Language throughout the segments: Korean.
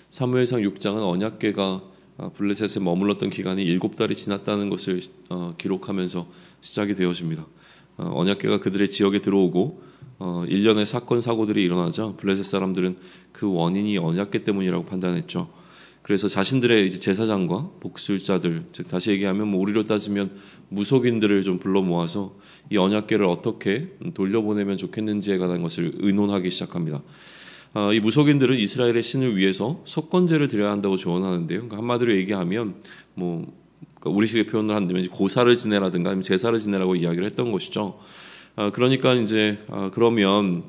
사무엘상 6장은 언약궤가 블레셋에 머물렀던 기간이 7달이 지났다는 것을 기록하면서 시작이 되어집니다. 언약궤가 그들의 지역에 들어오고 일련의 사건 사고들이 일어나자 블레셋 사람들은 그 원인이 언약궤 때문이라고 판단했죠. 그래서 자신들의 이제 제사장과 복술자들, 즉 다시 얘기하면 우리로 따지면 무속인들을 좀 불러 모아서 이 언약궤를 어떻게 돌려보내면 좋겠는지에 관한 것을 의논하기 시작합니다. 이 무속인들은 이스라엘의 신을 위해서 속건제를 드려야 한다고 조언하는데요. 그러니까 한마디로 얘기하면 그러니까 우리식의 표현을 한다면 고사를 지내라든가 아니면 제사를 지내라고 이야기를 했던 것이죠. 그러니까 이제 그러면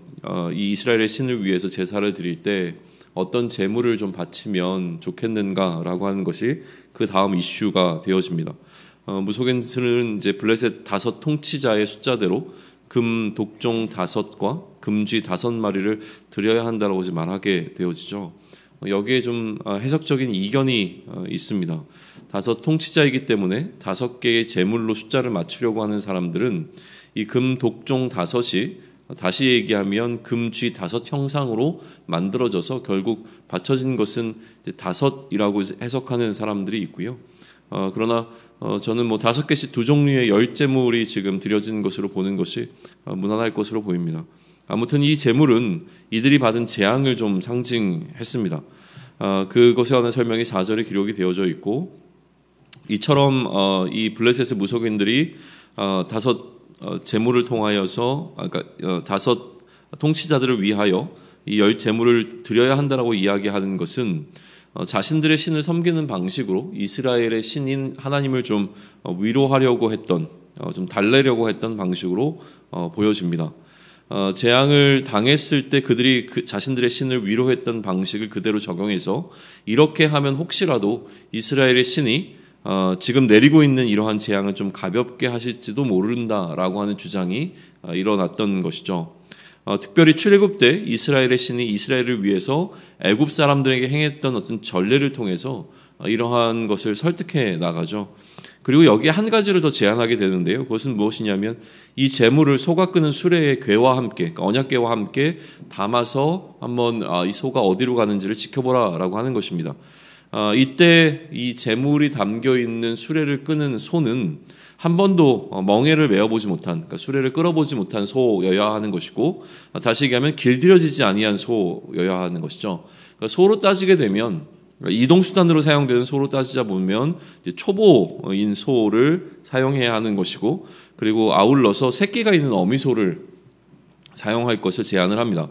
이 이스라엘의 신을 위해서 제사를 드릴 때 어떤 제물을 좀 바치면 좋겠는가라고 하는 것이 그 다음 이슈가 되어집니다. 무속인들은 이제 블레셋 5 통치자의 숫자대로 금 독종 5과 금쥐 5마리를 드려야 한다라고 이제 말하게 되어지죠. 여기에 좀 해석적인 이견이 있습니다. 5 통치자이기 때문에 5개의 제물로 숫자를 맞추려고 하는 사람들은 이 금 독종 5이 다시 얘기하면 금쥐 5 형상으로 만들어져서 결국 바쳐진 것은 5이라고 해석하는 사람들이 있고요. 그러나 저는 5개씩 2종류의 열제물이 지금 드려진 것으로 보는 것이 무난할 것으로 보입니다. 아무튼 이 제물은 이들이 받은 재앙을 좀 상징했습니다. 그것에 관한 설명이 4절에 기록이 되어져 있고, 이처럼 이 블레셋의 무속인들이 5 제물을 통하여서, 그러니까 5 통치자들을 위하여 이 열 제물을 드려야 한다라고 이야기하는 것은 자신들의 신을 섬기는 방식으로 이스라엘의 신인 하나님을 좀 위로하려고 했던, 좀 달래려고 했던 방식으로 보여집니다. 재앙을 당했을 때 그들이 자신들의 신을 위로했던 방식을 그대로 적용해서 이렇게 하면 혹시라도 이스라엘의 신이 지금 내리고 있는 이러한 재앙을 좀 가볍게 하실지도 모른다라고 하는 주장이 일어났던 것이죠. 특별히 출애굽 때 이스라엘의 신이 이스라엘을 위해서 애굽 사람들에게 행했던 어떤 전례를 통해서 이러한 것을 설득해 나가죠. 그리고 여기에 한 가지를 더 제안하게 되는데요. 그것은 무엇이냐면 이 제물을 소가 끄는 수레의 궤와 함께, 그러니까 언약궤와 함께 담아서 한번 이 소가 어디로 가는지를 지켜보라라고 하는 것입니다. 이때 이 제물이 담겨 있는 수레를 끄는 소는 한 번도 멍에를 메어보지 못한, 그러니까 수레를 끌어보지 못한 소여야 하는 것이고, 다시 얘기하면 길들여지지 아니한 소여야 하는 것이죠. 그러니까 소로 따지게 되면, 이동수단으로 사용되는 소로 따지자 보면 이제 초보인 소를 사용해야 하는 것이고, 그리고 아울러서 새끼가 있는 어미소를 사용할 것을 제안을 합니다.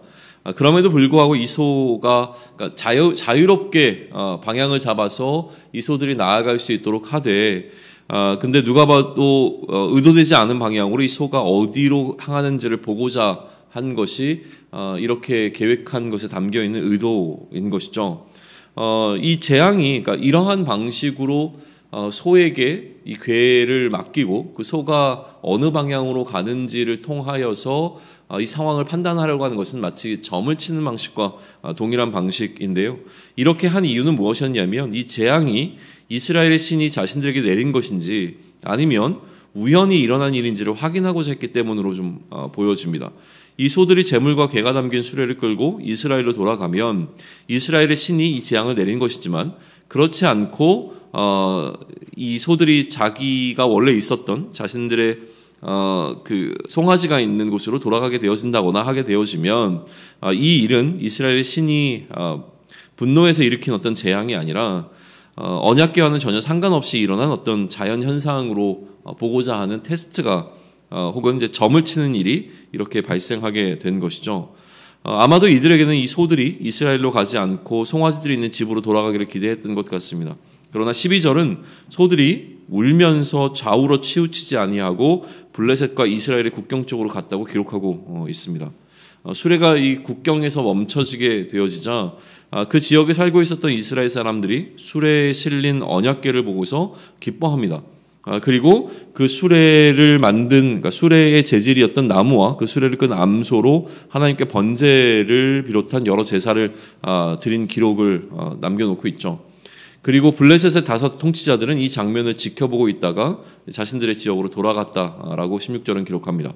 그럼에도 불구하고 이 소가 그러니까 자유롭게 방향을 잡아서 이 소들이 나아갈 수 있도록 하되, 근데 누가 봐도 의도되지 않은 방향으로 이 소가 어디로 향하는지를 보고자 한 것이 이렇게 계획한 것에 담겨 있는 의도인 것이죠. 이 재앙이, 그러니까 이러한 방식으로 소에게 이 궤를 맡기고 그 소가 어느 방향으로 가는지를 통하여서 이 상황을 판단하려고 하는 것은 마치 점을 치는 방식과 동일한 방식인데요. 이렇게 한 이유는 무엇이었냐면 이 재앙이 이스라엘의 신이 자신들에게 내린 것인지 아니면 우연히 일어난 일인지를 확인하고자 했기 때문으로 좀 보여집니다. 이 소들이 제물과 궤가 담긴 수레를 끌고 이스라엘로 돌아가면 이스라엘의 신이 이 재앙을 내린 것이지만, 그렇지 않고 이 소들이 자기가 원래 있었던 자신들의 그 송아지가 있는 곳으로 돌아가게 되어진다거나 하게 되어지면 이 일은 이스라엘의 신이 분노해서 일으킨 어떤 재앙이 아니라 언약궤와는 전혀 상관없이 일어난 어떤 자연 현상으로 보고자 하는 테스트가 혹은 이제 점을 치는 일이 이렇게 발생하게 된 것이죠. 아마도 이들에게는 이 소들이 이스라엘로 가지 않고 송아지들이 있는 집으로 돌아가기를 기대했던 것 같습니다. 그러나 12절은 소들이 울면서 좌우로 치우치지 아니하고 블레셋과 이스라엘의 국경 쪽으로 갔다고 기록하고 있습니다. 수레가 이 국경에서 멈춰지게 되어지자 그 지역에 살고 있었던 이스라엘 사람들이 수레에 실린 언약궤를 보고서 기뻐합니다. 그리고 그 수레를 만든, 그러니까 수레의 재질이었던 나무와 그 수레를 끈 암소로 하나님께 번제를 비롯한 여러 제사를 드린 기록을 남겨놓고 있죠. 그리고 블레셋의 5 통치자들은 이 장면을 지켜보고 있다가 자신들의 지역으로 돌아갔다라고 16절은 기록합니다.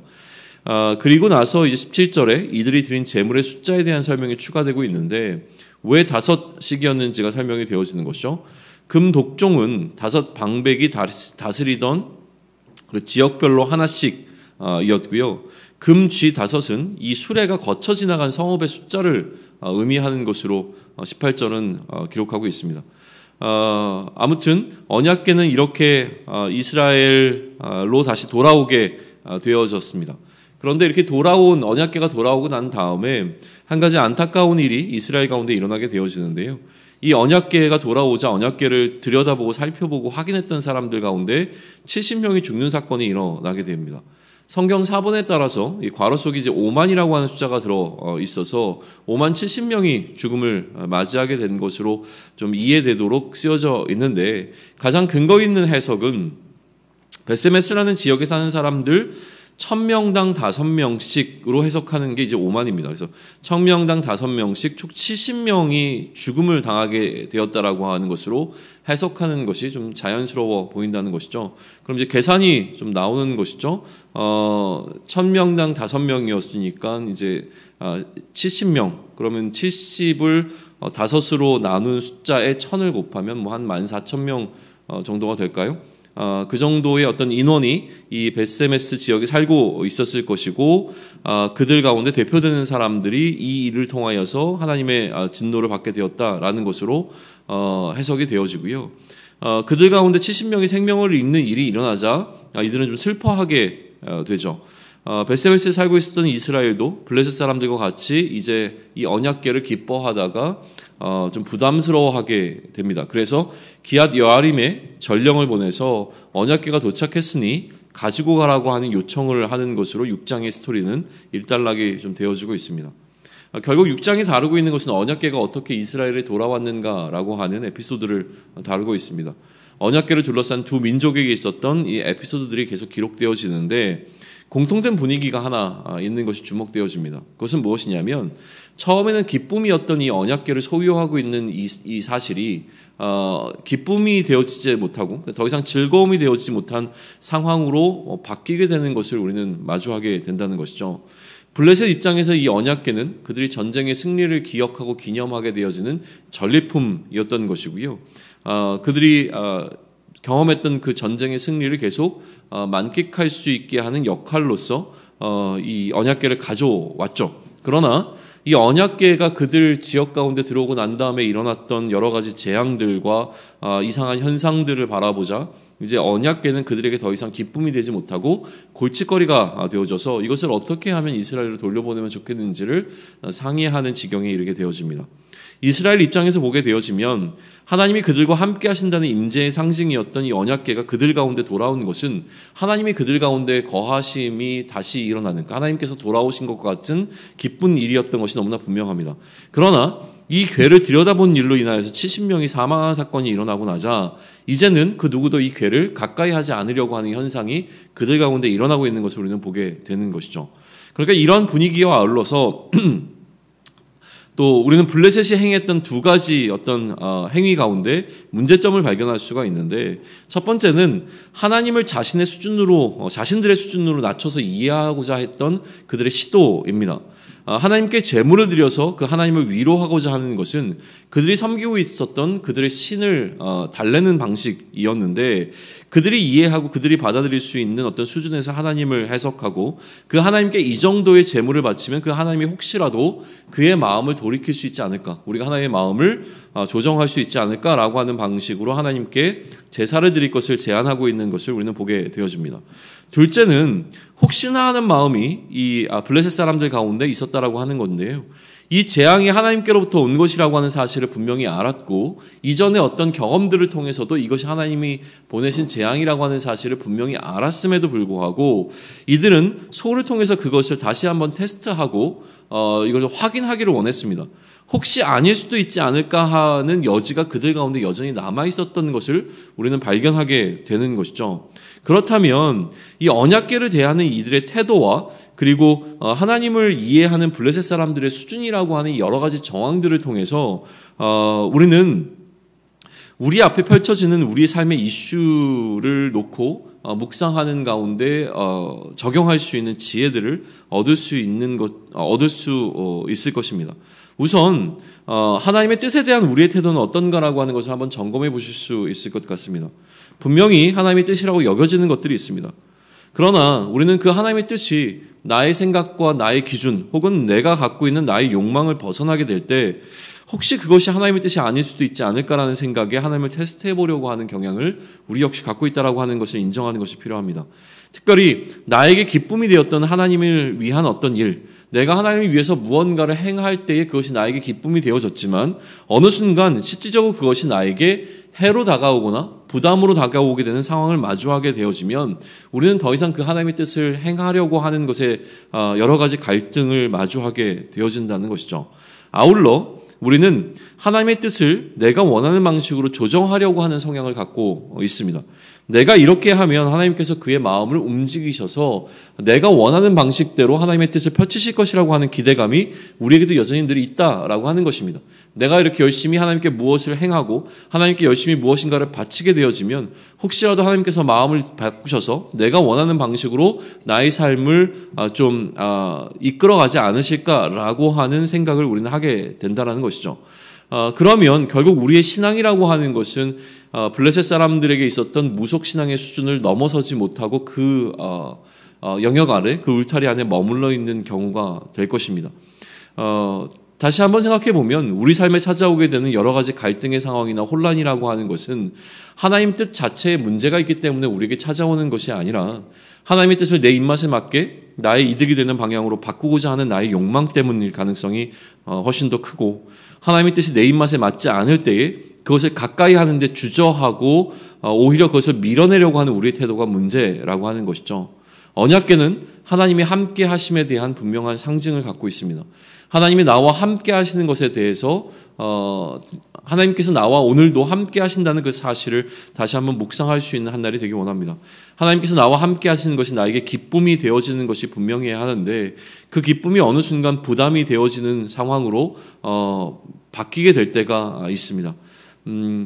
그리고 나서 이제 17절에 이들이 드린 제물의 숫자에 대한 설명이 추가되고 있는데, 왜 5씩이었는지가 설명이 되어지는 것이죠. 금독종은 5 방백이 다스리던 그 지역별로 하나씩이었고요. 금쥐 5은 이 수레가 거쳐 지나간 성읍의 숫자를 의미하는 것으로 18절은 기록하고 있습니다. 아무튼 언약궤는 이렇게 이스라엘로 다시 돌아오게 되어졌습니다. 그런데 이렇게 언약궤가 돌아오고 난 다음에 한 가지 안타까운 일이 이스라엘 가운데 일어나게 되어지는데요. 이 언약궤가 돌아오자 언약궤를 들여다보고 살펴보고 확인했던 사람들 가운데 70명이 죽는 사건이 일어나게 됩니다. 성경 사본에 따라서 이 괄호 속에 이제 5만이라고 하는 숫자가 들어 있어서 5만 70명이 죽음을 맞이하게 된 것으로 좀 이해되도록 쓰여져 있는데, 가장 근거 있는 해석은 베세메스라는 지역에 사는 사람들 1000명당 5명씩으로 해석하는 게 이제 5만입니다. 그래서 1000명당 5명씩 총 70명이 죽음을 당하게 되었다라고 하는 것으로 해석하는 것이 좀 자연스러워 보인다는 것이죠. 그럼 이제 계산이 좀 나오는 것이죠. 1000명당 5명이었으니까 이제 70명, 그러면 70을 5으로 나눈 숫자에 1000을 곱하면 뭐 한 14,000명 정도가 될까요? 그 정도의 어떤 인원이 이 벳세메스 지역에 살고 있었을 것이고, 그들 가운데 대표되는 사람들이 이 일을 통하여서 하나님의 진노를 받게 되었다라는 것으로 해석이 되어지고요. 그들 가운데 70명이 생명을 잃는 일이 일어나자 이들은 좀 슬퍼하게 되죠. 벳세메스에 살고 있었던 이스라엘도 블레셋 사람들과 같이 이제 이 언약궤를 기뻐하다가 좀 부담스러워하게 됩니다. 그래서 기앗 여아림에 전령을 보내서 언약궤가 도착했으니 가지고 가라고 하는 요청을 하는 것으로 6장의 스토리는 일단락이 좀 되어지고 있습니다. 결국 6장이 다루고 있는 것은 언약궤가 어떻게 이스라엘에 돌아왔는가라고 하는 에피소드를 다루고 있습니다. 언약궤를 둘러싼 두 민족에게 있었던 이 에피소드들이 계속 기록되어지는데, 공통된 분위기가 하나 있는 것이 주목되어집니다. 그것은 무엇이냐면, 처음에는 기쁨이었던 이 언약궤를 소유하고 있는 이 사실이 기쁨이 되어지지 못하고 더 이상 즐거움이 되어지지 못한 상황으로 바뀌게 되는 것을 우리는 마주하게 된다는 것이죠. 블레셋 입장에서 이 언약궤는 그들이 전쟁의 승리를 기억하고 기념하게 되어지는 전리품이었던 것이고요. 그들이 경험했던 그 전쟁의 승리를 계속 만끽할 수 있게 하는 역할로서 이 언약궤를 가져왔죠. 그러나 이 언약궤가 그들 지역 가운데 들어오고 난 다음에 일어났던 여러 가지 재앙들과 이상한 현상들을 바라보자 이제 언약궤는 그들에게 더 이상 기쁨이 되지 못하고 골칫거리가 되어져서 이것을 어떻게 하면 이스라엘로 돌려보내면 좋겠는지를 상의하는 지경에 이르게 되어집니다. 이스라엘 입장에서 보게 되어지면 하나님이 그들과 함께 하신다는 임재의 상징이었던 이 언약궤가 그들 가운데 돌아온 것은 하나님이 그들 가운데 거하심이 다시 일어나는, 하나님께서 돌아오신 것과 같은 기쁜 일이었던 것이 너무나 분명합니다. 그러나 이 궤를 들여다본 일로 인하여서 70명이 사망한 사건이 일어나고 나자 이제는 그 누구도 이 궤를 가까이 하지 않으려고 하는 현상이 그들 가운데 일어나고 있는 것을 우리는 보게 되는 것이죠. 그러니까 이런 분위기와 아울러서 또 우리는 블레셋이 행했던 두 가지 어떤 행위 가운데 문제점을 발견할 수가 있는데, 첫 번째는 하나님을 자신들의 수준으로 낮춰서 이해하고자 했던 그들의 시도입니다. 하나님께 제물을 드려서 그 하나님을 위로하고자 하는 것은 그들이 섬기고 있었던 그들의 신을 달래는 방식이었는데, 그들이 이해하고 그들이 받아들일 수 있는 어떤 수준에서 하나님을 해석하고 그 하나님께 이 정도의 제물을 바치면 그 하나님이 혹시라도 그의 마음을 돌이킬 수 있지 않을까, 우리가 하나님의 마음을 조정할 수 있지 않을까라고 하는 방식으로 하나님께 제사를 드릴 것을 제안하고 있는 것을 우리는 보게 되어집니다. 둘째는 혹시나 하는 마음이 이 블레셋 사람들 가운데 있었다라고 하는 건데요. 이 재앙이 하나님께로부터 온 것이라고 하는 사실을 분명히 알았고, 이전의 어떤 경험들을 통해서도 이것이 하나님이 보내신 재앙이라고 하는 사실을 분명히 알았음에도 불구하고 이들은 소를 통해서 그것을 다시 한번 테스트하고 이것을 확인하기를 원했습니다. 혹시 아닐 수도 있지 않을까 하는 여지가 그들 가운데 여전히 남아있었던 것을 우리는 발견하게 되는 것이죠. 그렇다면 이 언약궤를 대하는 이들의 태도와 그리고 하나님을 이해하는 블레셋 사람들의 수준이라고 하는 여러 가지 정황들을 통해서 우리는 우리 앞에 펼쳐지는 우리의 삶의 이슈를 놓고 묵상하는 가운데 적용할 수 있는 지혜들을 얻을 수 있을 것입니다. 우선 하나님의 뜻에 대한 우리의 태도는 어떤가라고 하는 것을 한번 점검해 보실 수 있을 것 같습니다. 분명히 하나님의 뜻이라고 여겨지는 것들이 있습니다. 그러나 우리는 그 하나님의 뜻이 나의 생각과 나의 기준 혹은 내가 갖고 있는 나의 욕망을 벗어나게 될 때 혹시 그것이 하나님의 뜻이 아닐 수도 있지 않을까라는 생각에 하나님을 테스트해 보려고 하는 경향을 우리 역시 갖고 있다라고 하는 것을 인정하는 것이 필요합니다. 특별히 나에게 기쁨이 되었던 하나님을 위한 어떤 일, 내가 하나님을 위해서 무언가를 행할 때에 그것이 나에게 기쁨이 되어졌지만 어느 순간 실질적으로 그것이 나에게 해로 다가오거나 부담으로 다가오게 되는 상황을 마주하게 되어지면 우리는 더 이상 그 하나님의 뜻을 행하려고 하는 것에 여러 가지 갈등을 마주하게 되어진다는 것이죠. 아울러 우리는 하나님의 뜻을 내가 원하는 방식으로 조정하려고 하는 성향을 갖고 있습니다. 내가 이렇게 하면 하나님께서 그의 마음을 움직이셔서 내가 원하는 방식대로 하나님의 뜻을 펼치실 것이라고 하는 기대감이 우리에게도 여전히 늘 있다라고 하는 것입니다. 내가 이렇게 열심히 하나님께 무엇을 행하고 하나님께 열심히 무엇인가를 바치게 되어지면 혹시라도 하나님께서 마음을 바꾸셔서 내가 원하는 방식으로 나의 삶을 좀 이끌어가지 않으실까라고 하는 생각을 우리는 하게 된다는 것이죠. 그러면 결국 우리의 신앙이라고 하는 것은 블레셋 사람들에게 있었던 무속신앙의 수준을 넘어서지 못하고 그 영역 아래, 그 울타리 안에 머물러 있는 경우가 될 것입니다. 다시 한번 생각해 보면 우리 삶에 찾아오게 되는 여러 가지 갈등의 상황이나 혼란이라고 하는 것은 하나님 뜻 자체에 문제가 있기 때문에 우리에게 찾아오는 것이 아니라 하나님의 뜻을 내 입맛에 맞게 나의 이득이 되는 방향으로 바꾸고자 하는 나의 욕망 때문일 가능성이 훨씬 더 크고, 하나님의 뜻이 내 입맛에 맞지 않을 때에 그것을 가까이 하는데 주저하고 오히려 그것을 밀어내려고 하는 우리의 태도가 문제라고 하는 것이죠. 언약궤는 하나님이 함께 하심에 대한 분명한 상징을 갖고 있습니다. 하나님이 나와 함께 하시는 것에 대해서 하나님께서 나와 오늘도 함께 하신다는 그 사실을 다시 한번 묵상할 수 있는 한 날이 되기 원합니다. 하나님께서 나와 함께 하시는 것이 나에게 기쁨이 되어지는 것이 분명해야 하는데 그 기쁨이 어느 순간 부담이 되어지는 상황으로 바뀌게 될 때가 있습니다.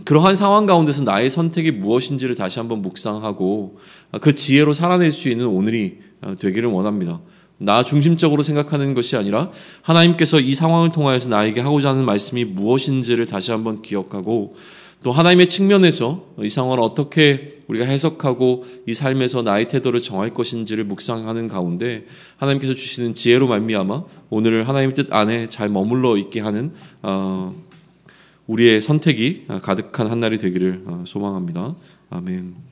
그러한 상황 가운데서 나의 선택이 무엇인지를 다시 한번 묵상하고 그 지혜로 살아낼 수 있는 오늘이 되기를 원합니다. 나 중심적으로 생각하는 것이 아니라 하나님께서 이 상황을 통하여서 나에게 하고자 하는 말씀이 무엇인지를 다시 한번 기억하고, 또 하나님의 측면에서 이 상황을 어떻게 우리가 해석하고 이 삶에서 나의 태도를 정할 것인지를 묵상하는 가운데 하나님께서 주시는 지혜로 말미암아 오늘을 하나님의 뜻 안에 잘 머물러 있게 하는 우리의 선택이 가득한 한 날이 되기를 소망합니다. 아멘.